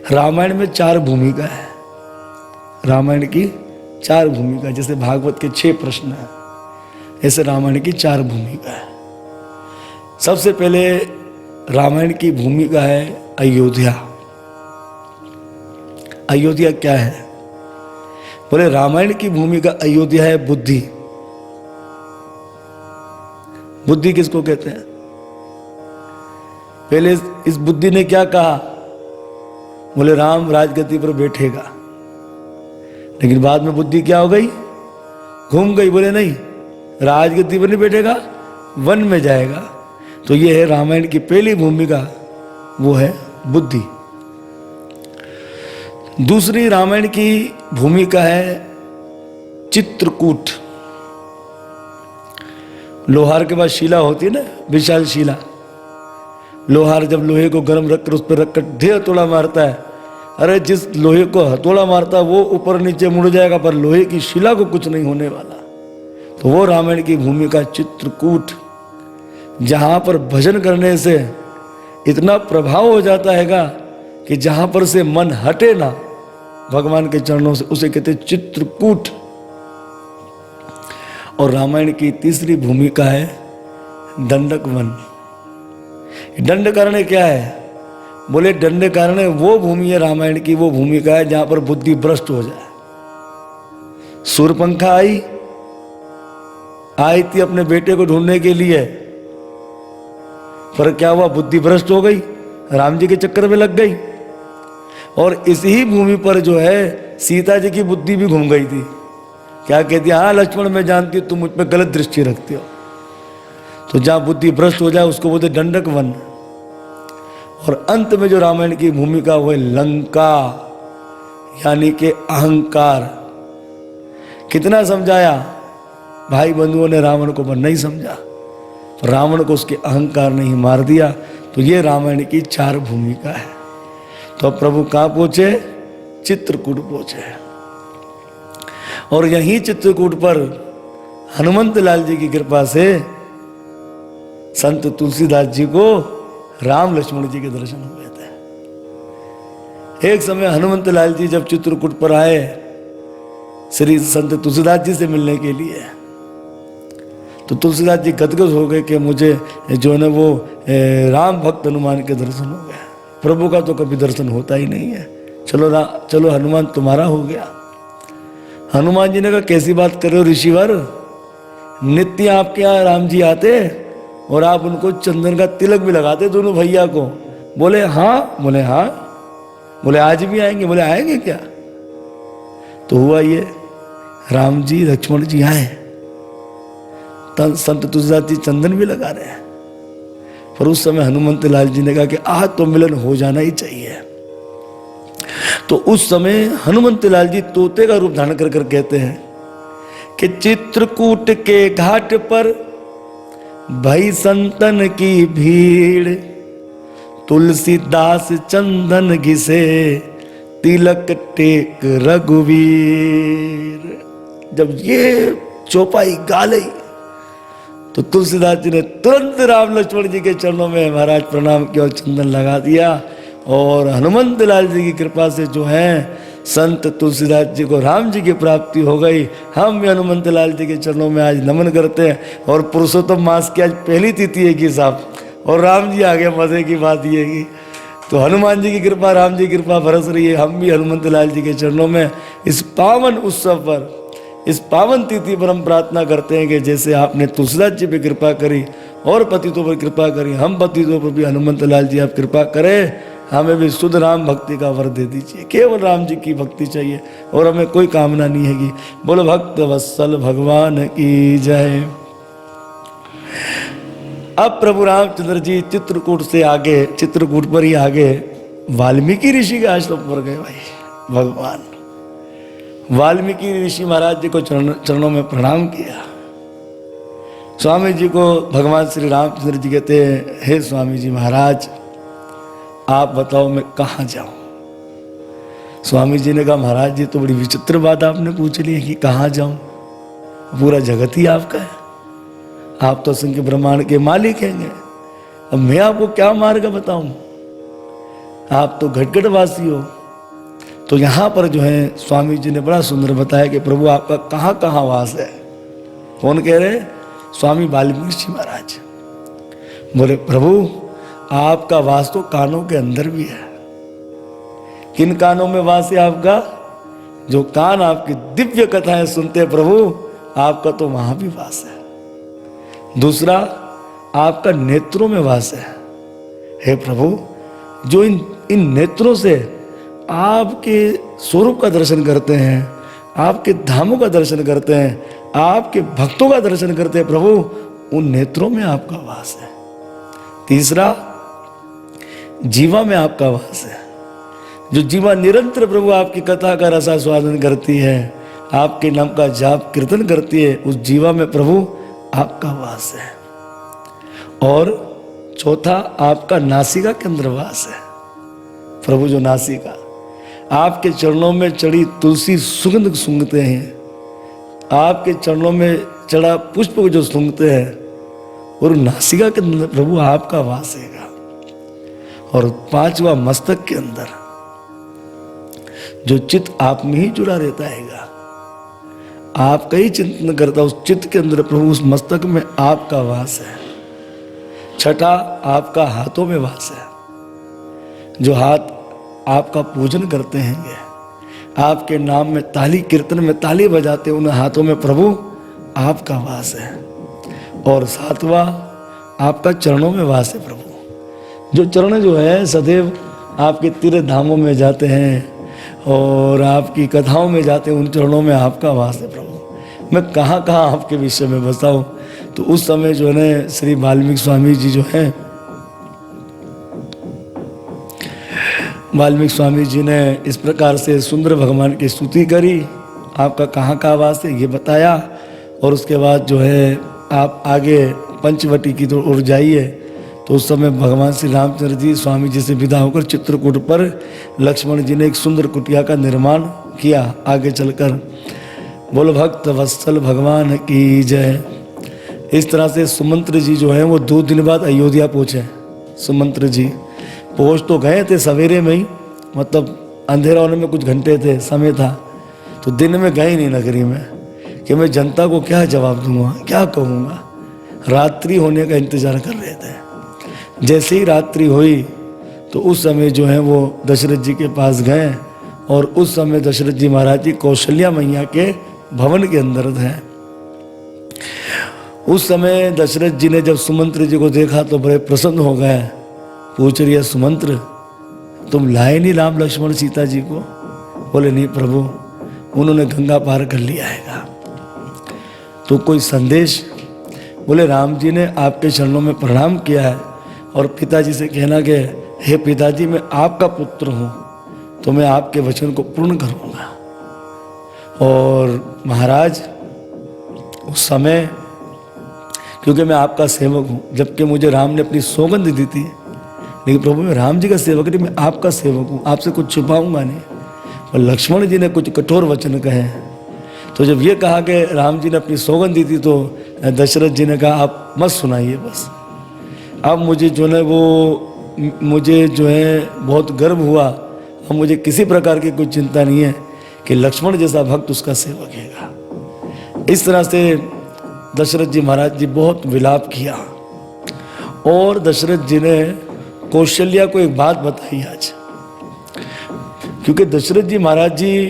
रामायण में 4 भूमिका है। रामायण की 4 भूमिका, जैसे भागवत के 6 प्रश्न हैं, ऐसे रामायण की 4 भूमिका है। सबसे पहले रामायण की भूमिका है अयोध्या। अयोध्या क्या है? बोले रामायण की भूमिका अयोध्या है बुद्धि। बुद्धि किसको कहते हैं? पहले इस बुद्धि ने क्या कहा? बोले राम राजगद्दी पर बैठेगा, लेकिन बाद में बुद्धि क्या हो गई? घूम गई। बोले नहीं, राजगद्दी पर नहीं बैठेगा, वन में जाएगा। तो ये है रामायण की पहली भूमिका, वो है बुद्धि। दूसरी रामायण की भूमिका है चित्रकूट। लोहार के पास शिला होती है ना, विशाल शिला। लोहार जब लोहे को गर्म रखकर उस पर रखकर ढेर हथौड़ा मारता है, अरे जिस लोहे को हथौड़ा मारता है वो ऊपर नीचे मुड़ जाएगा, पर लोहे की शिला को कुछ नहीं होने वाला। तो वो रामायण की भूमिका चित्रकूट, जहां पर भजन करने से इतना प्रभाव हो जाता है कि जहां पर से मन हटे ना भगवान के चरणों से, उसे कहते चित्रकूट। और रामायण की तीसरी भूमिका है दंडक वन। दंडकारण्य क्या है? बोले दंडकारण्य वो भूमि है रामायण की, वो भूमिका है जहां पर बुद्धि भ्रष्ट हो जाए। सूर्यपंखा आई थी अपने बेटे को ढूंढने के लिए, पर क्या हुआ? बुद्धि भ्रष्ट हो गई, राम जी के चक्कर में लग गई। और इसी भूमि पर जो है सीता जी की बुद्धि भी घूम गई थी। क्या कहती है? हाँ लक्ष्मण, मैं जानती हूं तुम मुझ पर गलत दृष्टि रखते हो। तो जहां बुद्धि भ्रष्ट हो जाए उसको बोलते दंडक वन। और अंत में जो रामायण की भूमिका वो है लंका, यानी कि अहंकार। कितना समझाया भाई बंधुओं ने रावण को, पर नहीं समझा। रावण को उसके अहंकार ने ही मार दिया। तो ये रामायण की 4 भूमिका है। तो अब प्रभु कहां पहुंचे? चित्रकूट पहुंचे। और यहीं चित्रकूट पर हनुमंत लाल जी की कृपा से संत तुलसीदास जी को राम लक्ष्मण जी के दर्शन हुए थे। एक समय हनुमंत लाल जी जब चित्रकूट पर आए श्री संत तुलसीदास जी से मिलने के लिए, तो तुलसीदास जी गदगद हो गए कि मुझे जो है ना वो राम भक्त हनुमान के दर्शन हो गए। प्रभु का तो कभी दर्शन होता ही नहीं है। चलो हनुमान तुम्हारा हो गया। हनुमान जी ने कहा कैसी बात कर रहे हो ऋषिवर, नित्य आपके यहाँ राम जी आते और आप उनको चंदन का तिलक भी लगाते दोनों भैया को। बोले हाँ। बोले हाँ। बोले आज भी आएंगे? बोले आएंगे क्या? तो हुआ ये, राम जी लक्ष्मण जी आए, संत तुलसीदास जी चंदन भी लगा रहे हैं। पर उस समय हनुमंत लाल जी ने कहा कि आज तो मिलन हो जाना ही चाहिए। तो उस समय हनुमंत लाल जी तोते का रूप धारण कर कहते हैं कि चित्रकूट के घाट पर भई संतन की भीड़, तुलसीदास चंदन घिसे तिलक टेक रघुवीर। जब ये चौपाई गा ली तो तुलसीदास जी ने तुरंत राम लक्ष्मण जी के चरणों में महाराज प्रणाम किया और चंदन लगा दिया। और हनुमंत लाल जी की कृपा से जो है संत तुलसीदास जी को राम जी की प्राप्ति हो गई। हम भी हनुमंत लाल जी के चरणों में आज नमन करते हैं। और पुरुषोत्तम मास की आज पहली तिथि है कि साहब, और राम जी आ गए। मजे की बात ये है तो हनुमान जी की कृपा, राम जी की कृपा बरस रही है। हम भी हनुमंत लाल जी के चरणों में इस पावन उत्सव पर, इस पावन तिथि पर हम प्रार्थना करते हैं कि जैसे आपने तुलसीदास जी पर कृपा करी और पतितों पर कृपा करी, हम पतितों पर भी हनुमंत लाल जी आप कृपा करें। हमें भी शुद्ध राम भक्ति का वर दे दीजिए। केवल राम जी की भक्ति चाहिए और हमें कोई कामना नहीं हैगी। बोलो भक्त वत्सल भगवान की जय। अब प्रभु रामचंद्र जी चित्रकूट से आगे, चित्रकूट पर ही आगे वाल्मीकि ऋषि के आश्रम पर गए। भाई भगवान वाल्मीकि ऋषि महाराज जी को चरणों में प्रणाम किया। स्वामी जी को भगवान श्री रामचंद्र जी कहते हैं, हे स्वामी जी महाराज आप बताओ मैं कहाँ जाऊं। स्वामी जी ने कहा महाराज जी तो बड़ी विचित्र बात आपने पूछ ली है कि कहाँ जाऊं, पूरा जगत ही आपका है, आप तो संख्य ब्रह्मांड के मालिक हैं। अब मैं आपको क्या मार्ग बताऊं। आप तो घटघटवासी हो। तो यहाँ पर जो है स्वामी जी ने बड़ा सुंदर बताया कि प्रभु आपका कहाँ कहाँ वास है। कौन कह रहे? स्वामी वाल्मीकि जी महाराज बोले प्रभु आपका वास तो कानों के अंदर भी है। किन कानों में वास है आपका? जो कान आपकी दिव्य कथाएं सुनते हैं प्रभु, आपका तो वहां भी वास है। दूसरा, आपका नेत्रों में वास है। हे प्रभु, जो इन नेत्रों से आपके स्वरूप का दर्शन करते हैं, आपके धामों का दर्शन करते हैं, आपके भक्तों का दर्शन करते हैं प्रभु, उन नेत्रों में आपका वास है। तीसरा, जीवा में आपका वास है। जो जीवा निरंतर प्रभु आपकी कथा का रसास्वादन करती है, आपके नाम का जाप कीर्तन करती है, उस जीवा में प्रभु आपका वास है। और चौथा, आपका नासिका के अंदर वास है। प्रभु जो नासिका, आपके चरणों में चढ़ी तुलसी सुगंध सूंघते हैं, आपके चरणों में चढ़ा पुष्प को जो सूंघते हैं, और नासिका के अंदर प्रभु आपका वास है। और पांचवा, मस्तक के अंदर जो चित्त आप में ही जुड़ा रहता है, आपका ही चिंतन करता, उस चित्त के अंदर प्रभु, उस मस्तक में आपका वास है। छठा, आपका हाथों में वास है। जो हाथ आपका पूजन करते हैं, आपके नाम में ताली कीर्तन में ताली बजाते हैं, उन हाथों में प्रभु आपका वास है। और सातवां, आपका चरणों में वास है प्रभु। जो चरण जो है सदैव आपके तीर्थ धामों में जाते हैं और आपकी कथाओं में जाते हैं, उन चरणों में आपका वास है प्रभु। मैं कहाँ कहाँ आपके विषय में बताऊं। तो उस समय जो है श्री वाल्मीकि स्वामी जी जो हैं, वाल्मीकि स्वामी जी ने इस प्रकार से सुंदर भगवान की स्तुति करी, आपका कहाँ कहाँ वास है ये बताया। और उसके बाद जो है आप आगे पंचवटी की ओर जाइए। तो उस समय भगवान श्री रामचंद्र जी स्वामी जी से विदा होकर चित्रकूट पर लक्ष्मण जी ने एक सुंदर कुटिया का निर्माण किया। आगे चलकर बोलो भक्त वत्सल भगवान की जय। इस तरह से सुमंत्र जी जो हैं वो 2 दिन बाद अयोध्या पहुँचे। सुमंत्र जी पहुँच तो गए थे सवेरे में ही, मतलब अंधेरा होने में कुछ घंटे थे, समय था, तो दिन में गए नहीं नगरी में कि मैं जनता को क्या जवाब दूंगा, क्या कहूँगा। रात्रि होने का इंतजार कर रहे थे। जैसे ही रात्रि हुई तो उस समय जो है वो दशरथ जी के पास गए, और उस समय दशरथ जी महाराज जी कौशल्या मैया के भवन के अंदर थे। उस समय दशरथ जी ने जब सुमंत्र जी को देखा तो बड़े प्रसन्न हो गए। पूछ रही है, सुमंत्र तुम लाए नहीं राम लक्ष्मण सीता जी को? बोले नहीं प्रभु, उन्होंने गंगा पार कर लिया है। तो कोई संदेश? बोले राम जी ने आपके चरणों में प्रणाम किया है और पिताजी से कहना कि हे पिताजी, मैं आपका पुत्र हूँ, तो मैं आपके वचन को पूर्ण करूँगा। और महाराज उस समय, क्योंकि मैं आपका सेवक हूँ, जबकि मुझे राम ने अपनी सौगंध दी थी, लेकिन प्रभु मैं राम जी का सेवक नहीं, मैं आपका सेवक हूँ, आपसे कुछ छुपाऊंगा नहीं। और लक्ष्मण जी ने कुछ कठोर वचन कहे। तो जब ये कहा कि राम जी ने अपनी सौगंध दी थी, तो दशरथ जी ने कहा आप मत सुनाइए बस। अब मुझे जो है वो मुझे जो है बहुत गर्व हुआ। अब मुझे किसी प्रकार की कोई चिंता नहीं है कि लक्ष्मण जैसा भक्त उसका सेवक है। इस तरह से दशरथ जी महाराज जी बहुत विलाप किया। और दशरथ जी ने कौशल्या को एक बात बताई आज, क्योंकि दशरथ जी महाराज जी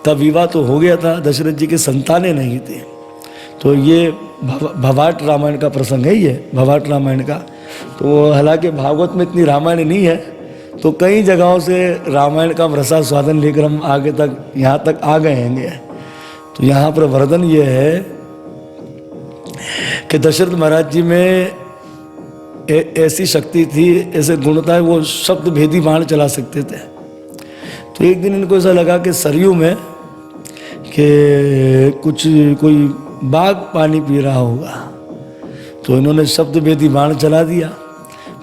का विवाह तो हो गया था, दशरथ जी के संतानें नहीं थे। तो ये भवाट रामायण का प्रसंग है, ये भवाट रामायण का। तो हालांकि भागवत में इतनी रामायण नहीं है, तो कई जगहों से रामायण का रसा स्वादन लेकर हम आगे तक यहाँ तक आ गए हैं। तो यहाँ पर वर्णन ये है कि दशरथ महाराज जी में ऐसी शक्ति थी, ऐसे गुण था, वो शब्द भेदी बाण चला सकते थे। तो एक दिन इनको ऐसा लगा कि सरयू में कि कोई बाघ पानी पी रहा होगा, तो इन्होंने शब्द भेदी बाण चला दिया।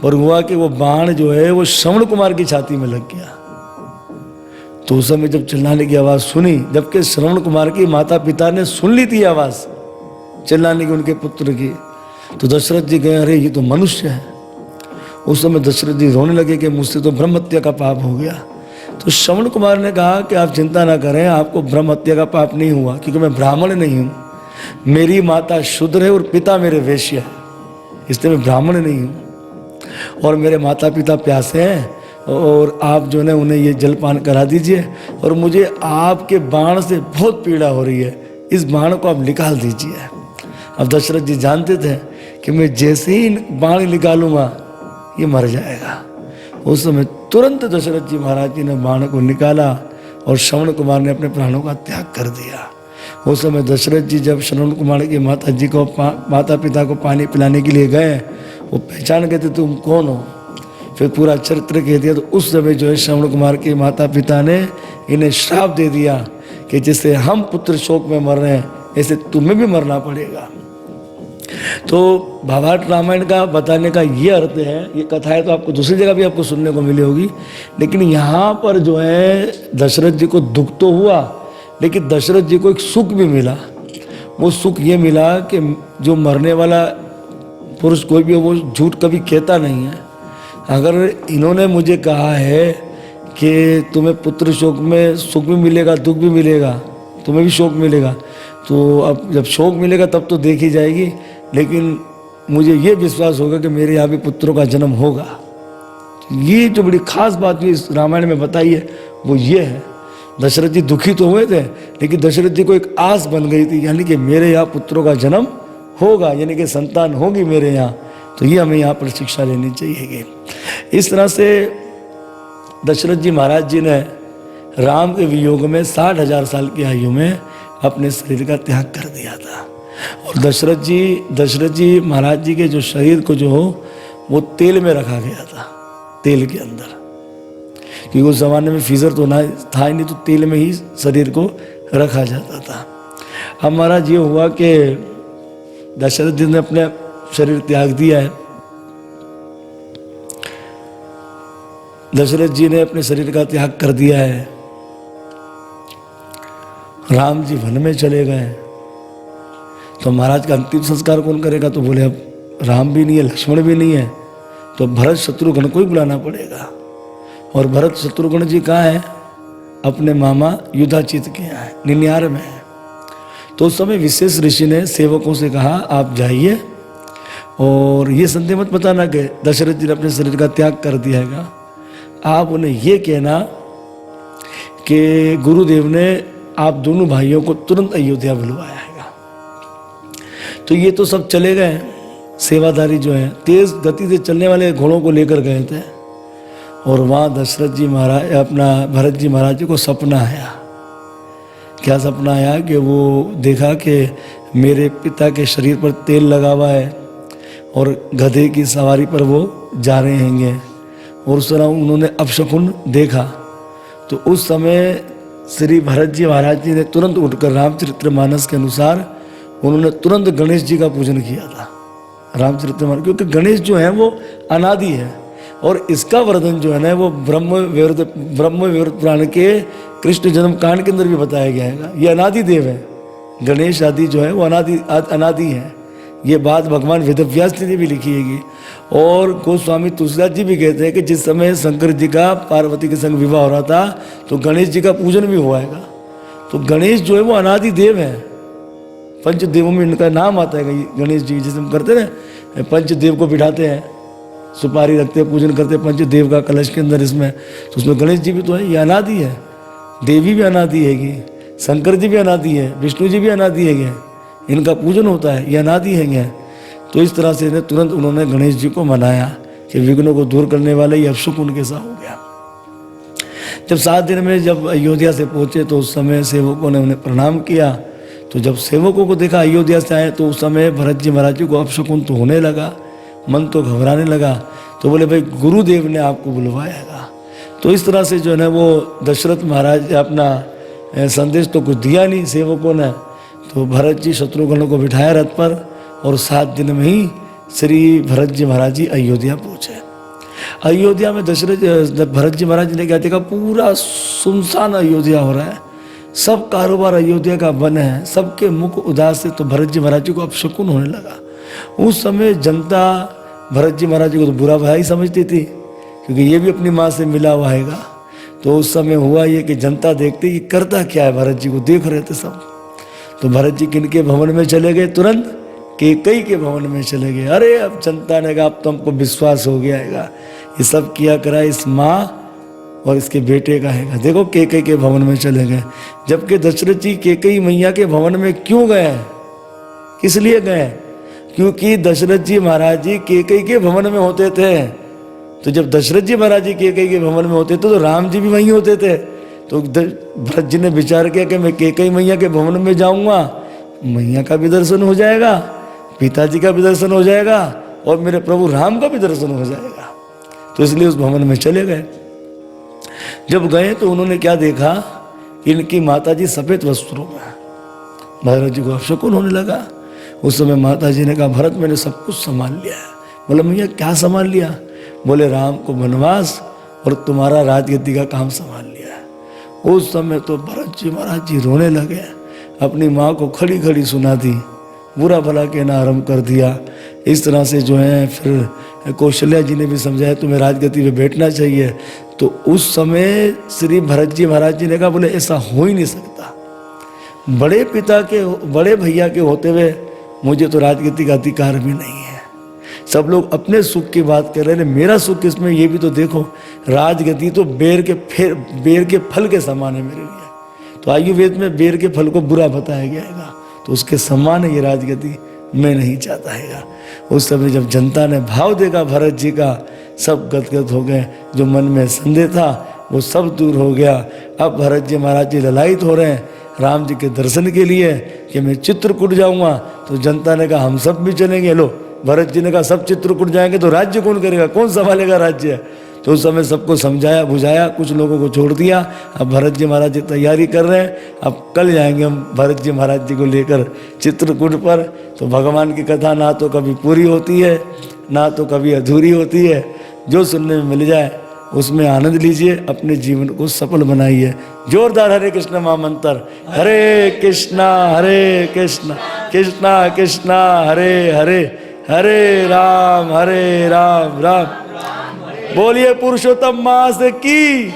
पर हुआ कि वो बाण जो है वो श्रवण कुमार की छाती में लग गया। तो उस समय जब चिल्लाने की आवाज़ सुनी, जबकि श्रवण कुमार की माता पिता ने सुन ली थी आवाज़ चिल्लाने की उनके पुत्र की, तो दशरथ जी गए, अरे ये तो मनुष्य है। उस समय दशरथ जी रोने लगे कि मुझसे तो ब्रह्म हत्या का पाप हो गया। तो श्रवण कुमार ने कहा कि आप चिंता ना करें, आपको ब्रह्म हत्या का पाप नहीं हुआ, क्योंकि मैं ब्राह्मण नहीं हूँ, मेरी माता शूद्र है और पिता मेरे वैश्य है, इसलिए मैं ब्राह्मण नहीं हूँ। और मेरे माता पिता प्यासे हैं, और आप जो है उन्हें ये जलपान करा दीजिए, और मुझे आपके बाण से बहुत पीड़ा हो रही है, इस बाण को आप निकाल दीजिए। अब दशरथ जी जानते थे कि मैं जैसे ही बाण निकालूंगा ये मर जाएगा। उस समय तुरंत दशरथ जी महाराज जी ने बाण को निकाला और श्रवण कुमार ने अपने प्राणों का त्याग कर दिया। उस समय दशरथ जी जब श्रवण कुमार की माता जी को माता पिता को पानी पिलाने के लिए गए, वो पहचान गए थे तुम कौन हो, फिर पूरा चरित्र कह दिया। तो उस समय जो है श्रवण कुमार के माता पिता ने इन्हें श्राप दे दिया कि जैसे हम पुत्र शोक में मर रहे हैं ऐसे तुम्हें भी मरना पड़ेगा। तो भावार्थ रामायण का बताने का ये अर्थ है, ये कथा है तो आपको दूसरी जगह भी आपको सुनने को मिली होगी, लेकिन यहाँ पर जो है दशरथ जी को दुख तो हुआ, लेकिन दशरथ जी को एक सुख भी मिला। वो सुख ये मिला कि जो मरने वाला पुरुष कोई भी हो वो झूठ कभी कहता नहीं है। अगर इन्होंने मुझे कहा है कि तुम्हें पुत्र शोक में सुख भी मिलेगा दुख भी मिलेगा, तुम्हें भी शोक मिलेगा, तो अब जब शोक मिलेगा तब तो देखी जाएगी, लेकिन मुझे ये विश्वास होगा कि मेरे यहाँ भी पुत्रों का जन्म होगा। ये जो बड़ी खास बात इस रामायण में बताई है वो ये है। दशरथ जी दुखी तो हुए थे, लेकिन दशरथ जी को एक आस बन गई थी, यानी कि मेरे यहाँ पुत्रों का जन्म होगा, यानी कि संतान होगी मेरे यहाँ। तो ये हमें यहाँ पर शिक्षा लेनी चाहिए। इस तरह से दशरथ जी महाराज जी ने राम के वियोग में 60,000 साल की आयु में अपने शरीर का त्याग कर दिया था। और दशरथ जी महाराज जी के जो शरीर को जो हो वो तेल में रखा गया था, तेल के अंदर, क्योंकि उस जमाने में फ्रीजर तो ना था ही नहीं, तो तेल में ही शरीर को रखा जाता था। अब महाराज ये हुआ कि दशरथ जी ने अपने शरीर त्याग दिया है। दशरथ जी ने अपने शरीर का त्याग कर दिया है। राम जी वन में चले गए, तो महाराज का अंतिम संस्कार कौन करेगा? तो बोले अब राम भी नहीं है, लक्ष्मण भी नहीं है, तो भरत शत्रुघ्न को ही बुलाना पड़ेगा। और भरत शत्रुघ्न जी कहाँ है? अपने मामा युधाचित के यहाँ है, निन्यार में है। तो उस समय विशेष ऋषि ने सेवकों से कहा आप जाइए और ये संदेह मत बताना कि दशरथ जी ने अपने शरीर का त्याग कर दिया है। आप उन्हें ये कहना कि गुरुदेव ने आप दोनों भाइयों को तुरंत अयोध्या बुलवाया है। तो ये तो सब चले गए, सेवादारी जो है तेज गति से चलने वाले घोड़ों को लेकर गए थे, और वहाँ दशरथ जी महाराज अपना भरत जी महाराज जी को सपना आया। क्या सपना आया कि वो देखा कि मेरे पिता के शरीर पर तेल लगा हुआ है और गधे की सवारी पर वो जा रहे हैंगे, और उस तरह उन्होंने अपशकुन देखा। तो उस समय श्री भरत जी महाराज जी ने तुरंत उठकर रामचरितमानस के अनुसार उन्होंने तुरंत गणेश जी का पूजन किया था। रामचरितमानस, क्योंकि गणेश जो है वो अनादि है, और इसका वर्णन जो है ना वो ब्रह्म विवृत पुराण के कृष्ण जन्म कांड के अंदर भी बताया गया है। ये अनादि देव है, गणेश आदि जो है वो अनादि है। ये बात भगवान वेदव्यास जी ने भी लिखी है। और गोस्वामी तुलसीदास जी भी कहते हैं कि जिस समय शंकर जी का पार्वती के संग विवाह हो रहा था तो गणेश जी का पूजन भी हुआ है। तो गणेश जो है वो अनादि देव है, पंचदेवों में इनका नाम आता है गणेश जी। जैसे हम करते ना पंचदेव को बिठाते हैं, सुपारी रखते हैं, पूजन करते हैं पंचदेव का कलश के अंदर, इसमें तो उसमें गणेश जी भी तो है। ये अनादि है, देवी भी अनादि है, शंकर जी भी अनादि है, विष्णु जी भी अनादि है, इनका पूजन होता है, ये अनादि है। तो इस तरह से तुरंत उन्होंने गणेश जी को मनाया कि विघ्नों को दूर करने वाले ये अपशुक उनके साथ हो गया। जब 7 दिन में जब अयोध्या से पहुंचे तो उस समय सेवकों ने उन्हें प्रणाम किया। तो जब सेवकों को देखा अयोध्या से आए तो उस समय भरत जी महाराज जी को अपशकुन तो होने लगा, मन तो घबराने लगा। तो बोले भाई गुरुदेव ने आपको बुलवाया। तो इस तरह से जो है ना वो दशरथ महाराज अपना संदेश तो कुछ दिया नहीं सेवकों ने। तो भरत जी शत्रुघ्न को बिठाया रथ पर, और 7 दिन में ही श्री भरत जी महाराज जी अयोध्या पहुँचे। अयोध्या में भरत जी महाराज जी ने क्या देखा, पूरा सुनसान अयोध्या हो रहा है, सब कारोबार अयोध्या का बंद है, सबके मुख उदास है। तो भरत जी महाराज जी को अपशकुन होने लगा। उस समय जनता भरत जी महाराज जी को तो बुरा भाई समझती थी, क्योंकि ये भी अपनी माँ से मिला हुआ हैगा। तो उस समय हुआ ये कि जनता देखती कि करता क्या है, भरत जी को देख रहे थे सब। तो भरत जी किनके भवन में चले गए? तुरंत कैकेयी के भवन में चले गए। अरे अब जनता ने कहा अब तो हमको विश्वास हो गया हैगा, ये सब किया करा इस माँ और इसके बेटे का हैगा। देखो कैकेयी के भवन में चले गए, जबकि दशरथ जी कैकेयी मैया के भवन में क्यों गए, किस लिए गए? क्योंकि दशरथ जी महाराज जी कैकेयी के भवन में होते थे। तो जब दशरथ जी महाराज जी कैकेयी के भवन में होते थे तो राम जी भी वहीं होते थे। तो भरत जी ने विचार किया कि मैं कैकेयी मैया के भवन में जाऊंगा, मैया का भी दर्शन हो जाएगा, पिताजी का भी दर्शन हो जाएगा और मेरे प्रभु राम का भी दर्शन हो जाएगा। तो इसलिए उस भवन में चले गए। जब गए तो उन्होंने क्या देखा, इनकी माता जी सफेद वस्त्रों में। भरत जी को अपशकुन होने लगा। उस समय माता जी ने कहा भरत मैंने सब कुछ संभाल लिया है। बोले मैया क्या संभाल लिया? बोले राम को वनवास और तुम्हारा राजगद्दी का काम संभाल लिया है। उस समय तो भरत जी महाराज जी रोने लगे, अपनी माँ को खड़ी खड़ी सुना दी, बुरा भला कहना आरम्भ कर दिया। इस तरह से जो है फिर कौशल्या जी ने भी समझाया तुम्हें राजगद्दी पे बैठना चाहिए। तो उस समय श्री भरत जी महाराज जी ने कहा बोले ऐसा हो ही नहीं सकता, बड़े पिता के बड़े भैया के होते हुए मुझे तो राजगद्दी का अधिकार भी नहीं है। सब लोग अपने सुख की बात कर रहे हैं, मेरा सुख इसमें ये भी तो देखो, राजगद्दी तो बेर के फल के समान है मेरे लिए। तो आयुर्वेद में बेर के फल को बुरा बताया गया है, तो उसके समान है ये राजगद्दी, मैं नहीं चाहता है। उस समय जब जनता ने भाव देखा भरत जी का, सब गदगद हो गए। जो मन में संदेह था वो सब दूर हो गया। अब भरत जी महाराज जी ललायित हो रहे हैं राम जी के दर्शन के लिए कि मैं चित्रकूट जाऊंगा। तो जनता ने कहा हम सब भी चलेंगे। लो भरत जी ने कहा सब चित्रकूट जाएंगे तो राज्य कौन करेगा, कौन संभालेगा राज्य? तो उस समय सबको समझाया बुझाया, कुछ लोगों को छोड़ दिया। अब भरत जी महाराज जी तैयारी कर रहे हैं, अब कल जाएंगे हम भरत जी महाराज जी को लेकर चित्रकूट पर। तो भगवान की कथा ना तो कभी पूरी होती है ना तो कभी अधूरी होती है। जो सुनने में मिल जाए उसमें आनंद लीजिए, अपने जीवन को सफल बनाइए। जोरदार हरे कृष्ण महामंत्र, हरे कृष्णा कृष्णा कृष्णा हरे हरे, हरे राम राम। बोलिए पुरुषोत्तम मास की,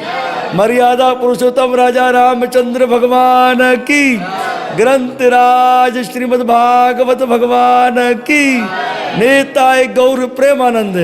मर्यादा पुरुषोत्तम राजा रामचंद्र भगवान की, ग्रंथराज श्रीमद् भागवत भगवान की, नेताय गौर प्रेमानंद।